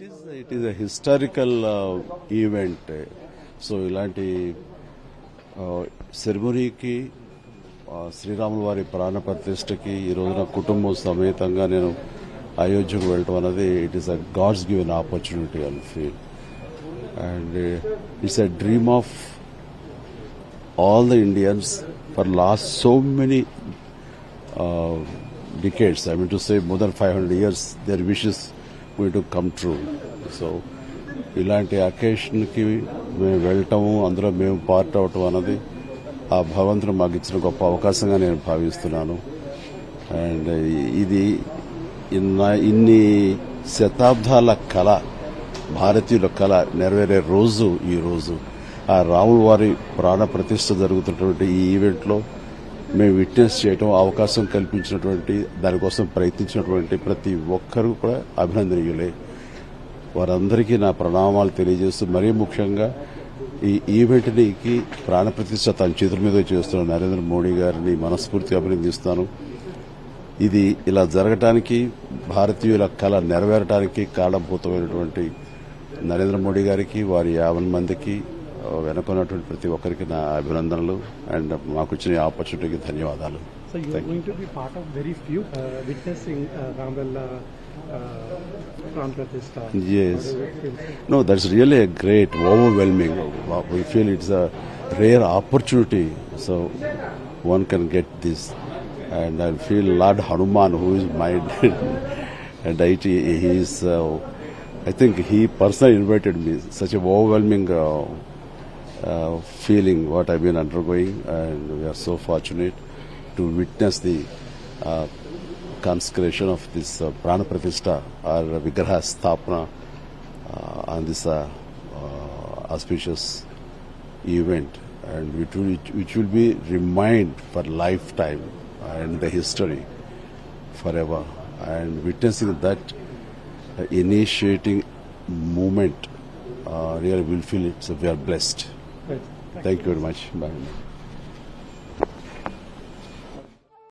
It is a historical event. So ఇలాంటి సెరమనీకి శ్రీరాముల వారి ప్రాణ ప్రతిష్టకి ఈ రోజున కుటుంబం సమేతంగా నేను అయోధ్యకు వెళ్ళటం అనేది it is a god's given opportunity I feel and it's a dream of all the Indians for last so many decades. I mean to say more than 500 years, their wishes going to come true. So, ఇలాంటి అకేషన్కి మేము వెళ్ళటము అందులో మేము part అవటం అన్నది ఆ భగవంతుడు మాకు ఇచ్చిన గొప్ప అవకాశంగా నేను భావిస్తున్నాను. అండ్ ఇది ఇన్ని శతాబ్దాల కళ, భారతీయుల కళ నెరవేరే రోజు ఈ రోజు. ఆ రాముల వారి ప్రాణ ప్రతిష్ఠ జరుగుతున్నటువంటి ఈ ఈవెంట్లో మేము విట్నెస్ చేయడం అవకాశం కల్పించినటువంటి దానికోసం ప్రయత్నించినటువంటి ప్రతి ఒక్కరూ కూడా అభినందనీయులే. వారందరికీ నా ప్రణామాలు తెలియజేస్తూ మరీ ముఖ్యంగా ఈ ఈవెంట్కి ప్రాణ ప్రతిష్ఠ తన చేతుల మీద చేస్తున్న నరేంద్ర మోడీ గారిని మనస్ఫూర్తిగా అభినందిస్తాను. ఇది ఇలా జరగటానికి భారతీయుల కళ నెరవేరటానికి కారణభూతమైనటువంటి నరేంద్ర మోడీ గారికి వారి 50 మందికి వెనుకున్నటువంటి ప్రతి ఒక్కరికి నా అభినందనలు అండ్ మాకు ఇచ్చిన ఆపర్చునిటీకి ధన్యవాదాలు. So you are going to be part of very few witnessing Ramlalla Pran Pratishtha. Yes. No, that's really a great, overwhelming. We feel it's a rare opportunity, so one can get this. And I feel Lord Hanuman, who is my deity, he is. I think he personally invited me. Such a overwhelming feeling what I've been undergoing, and we are so fortunate to witness the consecration of this Prana Pratishtha or Vigraha Sthapana on this auspicious event, and which will be remind for lifetime and the history forever. And witnessing that initiating movement, really will feel we are blessed. Right. Thank you very much. Bye.